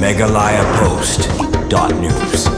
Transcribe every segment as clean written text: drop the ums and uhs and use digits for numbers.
megalayapost.news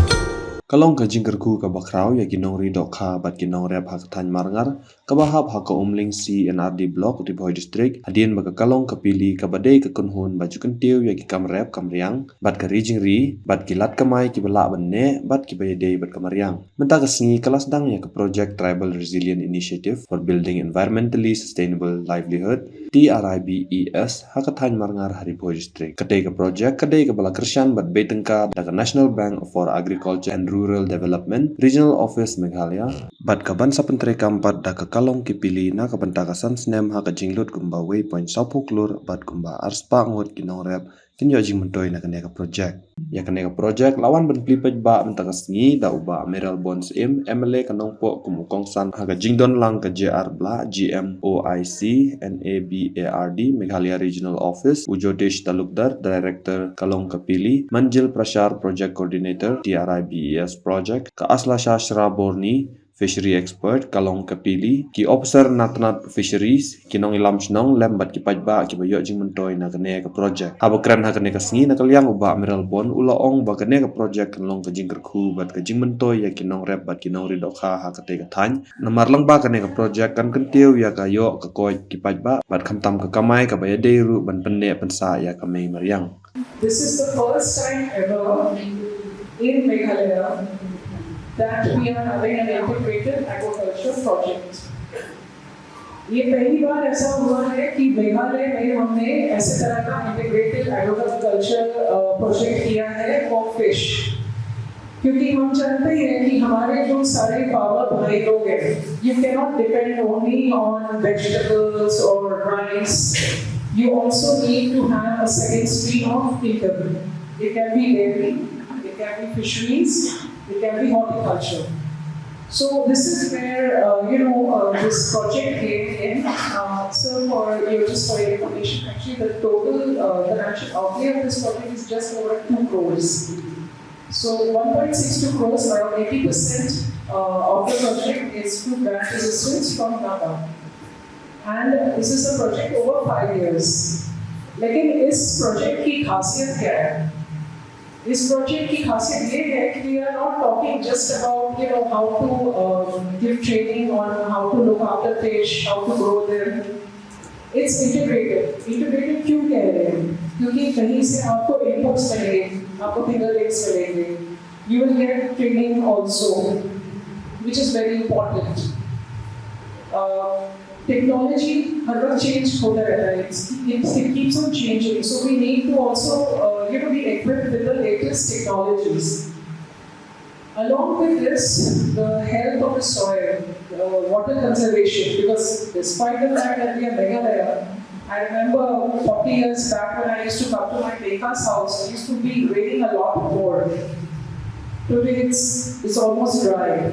Kalong ka jingkerku ka bakraw ya ginong ridok ka bat ginong rep ha kathan marngar ka bahab ha ka umling CNRD block di Boy district hadien baga kalong ka pili ka badai ka kunhun baju kentiu ya ki kam rep kamriang bat ka rijing ri bat ki lat kamai ki bala banne bat ki bayadei bat kamariang menta ka sengi kelas dang ya ka project Tribal Resilient Initiative for Building Environmentally Sustainable Livelihood TRIBES ha kathan marngar hari Boy district kadai ka project kadai ka bala kersyan bat betengka da ka National Bank for Agriculture and Rural Development, Regional Office Meghalaya, bat kaban sa pentre kampat da kakalong kipili na kabantakasan snem ha kajinglut kumba waypoint sapu klur bat kumba arspa ngut kinong rep kinyo jing mentoy na kaneka project. Ya kaneka project lawan ben plipaj ba bentakas ngi da uba Meral Bonds MLA kanong po kumukong san ha kajingdon lang ka JR Bla GMOIC NABARD Meghalaya Regional Office Ujodesh Talukdar Director Kalong Kapili Manjil Prashar Project Coordinator TRIBES Project ka Asla Shashra Borni Fishery Expert Kalong Kapili ki Officer Natnat Fisheries kinong ilam snong lembat ki pajba ki bayo jing mentoy na kane ka project haba kren ha kane ka sngi na kalyang uba Meral Bon ulaong ba kane ka project kanlong ka jing kerku bat ka jing mentoy ya kinong rep bat kinong ridok ha kate ka thany namarlang ba kane ka project kan kentiu ya kayo ka koy ki pajba bat khamtam ka kamai ka baya deiru ban penne pensa ya kamei mariang. This is the first time ever in Meghalaya that we are having an integrated agriculture project. ये पहली बार ऐसा हुआ है कि मेघालय में हमने ऐसे तरह का इंटीग्रेटेड एग्रीकल्चर प्रोजेक्ट किया है फॉर फिश, क्योंकि हम जानते हैं कि हमारे जो सारे फार्मर भाई लोग हैं, you cannot depend only on vegetables or rice. You also need to have a second stream of income. It can be dairy, it can be fisheries, it can be horticulture. So this is where this project came in. So just for your information, actually the total financial outlay of this project is just over 2 crores. So 1.62 crores, around 80% of the project is through grant assistance from NABA. And this is a project over 5 years. लेकिन इस project की खासियत क्या है? इस project की खासियत ये है कि we are not talking just about how to give training on how to look after fish, how to grow them. It's integrated. Integrated क्यों कह रहे हैं? क्योंकि कहीं से आपको inputs मिलेंगे, आपको finger lakes मिलेंगे. You will get training also, which is very important. Technology हर वक्त change होता रहता है. It keeps on changing. So we need to also be equipped with the latest technologies. Along with this, the health of the soil, water conservation, because despite the fact that we are Meghalaya, I remember 40 years back when I used to come to my Beka's house, it used to be raining a lot more. Today it's almost dry.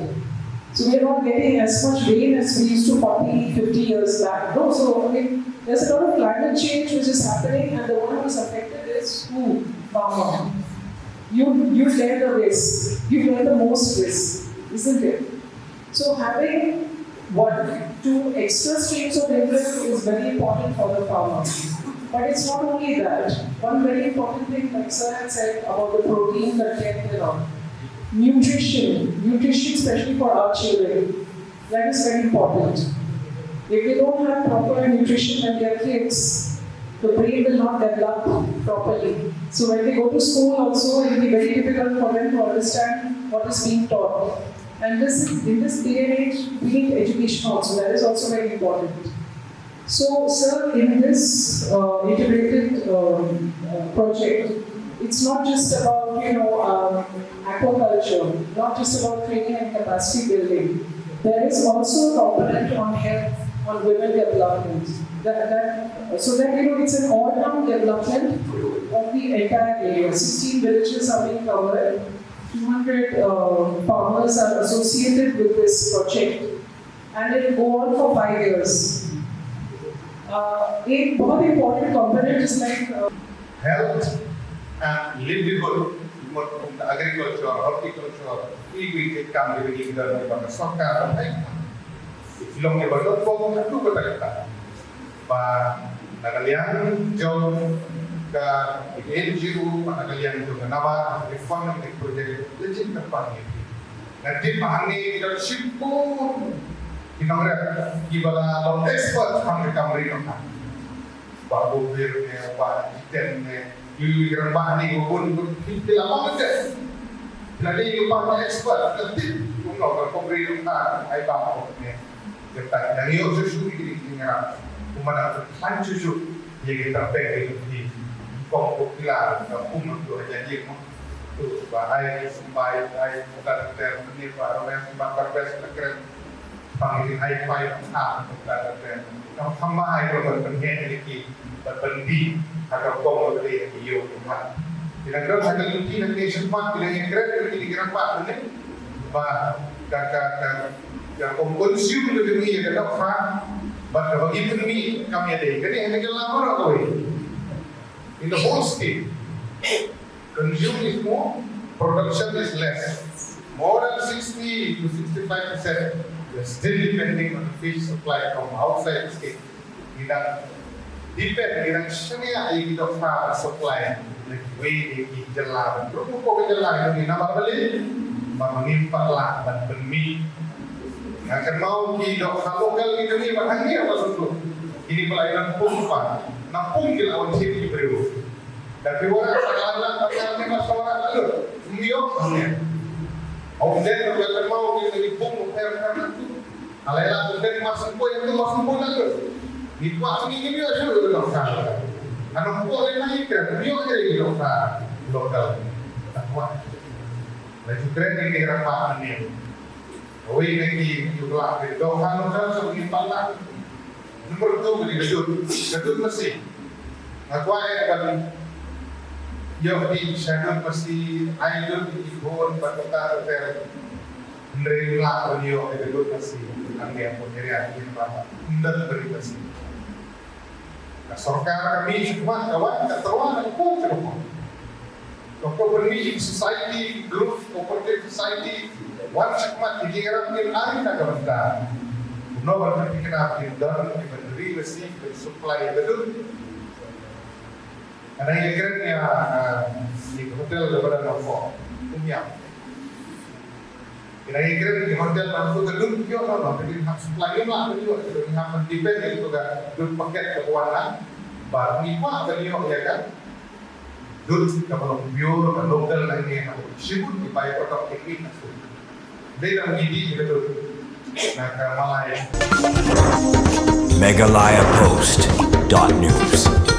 So we are not getting as much rain as we used to 40, 50 years back. No, so there's a lot of climate change which is happening, and the one who is affected is who? Farmer. You bear the risk. You bear the most risk, isn't it? So having 1-2 extra streams of income is very important for the farmer. But it's not only that. One very important thing, like Sir had said about the protein content and all. Nutrition especially for our children, that is very important. If they don't have proper nutrition when they are kids, the brain will not develop properly. So when they go to school also, it will be very difficult for them to understand what is being taught. And in this day and age, we need education also, that is also very important. So sir, in this integrated project, it's not just about aquaculture, not just about training and capacity building. There is also a component on health, on women development. So that it's an all-round development of the entire area. 16 villages are being covered. 200 farmers are associated with this project, and it will go on for 5 years. A very important component is like health and livelihood. Agriculture, horticulture, irrigate kami bigyan ng mga sokar ay ilong ni balot po kung ito ko talaga pa nagalian John ke NGO pada kalian itu kenapa reform ini project legit terpanggil. Nanti pahami kita simpul kita mereka kibala long expert mereka mereka babu birnya pak jitennya yuran bahani pun kita lama aja. Jadi lupa expert nanti kalau pemerintah ay bapak ni kita dari susu ini dengar umana kan susu yang kita pakai di popular umum tu jadi tu bahaya sampai ay bukan tertentu para orang bakar best keren panggil high five bukan tertentu kamu sama ay berpengen ini berpendi atau kau boleh iyo kan tidak kau sakit luti nanti sempat bila yang keren ini kira pak ini bah kakak yang konsum lebih banyak kita faham bahwa bagi demi kami ada jadi hanya lama atau in the whole state consume is more production is less more than 60 to 65% we're still depending on the fish supply from outside the state kita depend dengan semua yang kita faham supply like way di jalan terus kok jalan ini nama beli mengimpatlah dan demi akan mau kita lokal itu ni bahagia apa sudah ini pelayanan pompa nampung di lawan sini beribu dan orang salah perkara ni masalah lalu miok ni orang yang mau kita di pom perkara itu alailah dan masuk poin itu masuk poin lalu di kuat ini dia sudah lokal anak poin naik kan miok jadi lokal tak kuat lagi keren ini ramah ni Away nanti juga di dohan lokal sebagai panah. Nomor 2 di gedut mesin. Aku akan yang di sana mesti idol di ibon pada hotel. Nerima beliau di gedut mesin. Kami yang punya ini apa? Hendak beri mesin. Sorkar kami cuma kawan keteruan aku cuma. Cooperative society, group cooperative society. One segment di kira mungkin hari nak kebentar. No berarti kenapa dan diberi mesti supply betul. Karena yang kira di hotel lebaran nopo punya. Karena yang kira di hotel nopo gedung yo no jadi supply lah beliau jadi hanya depend itu kan dud paket keuangan baru ni apa beliau ya kan. Dud kalau bio dan lokal lagi yang sibuk di bayi produk ini. Dia menjadi itu nak Malaya. Megalayapost.news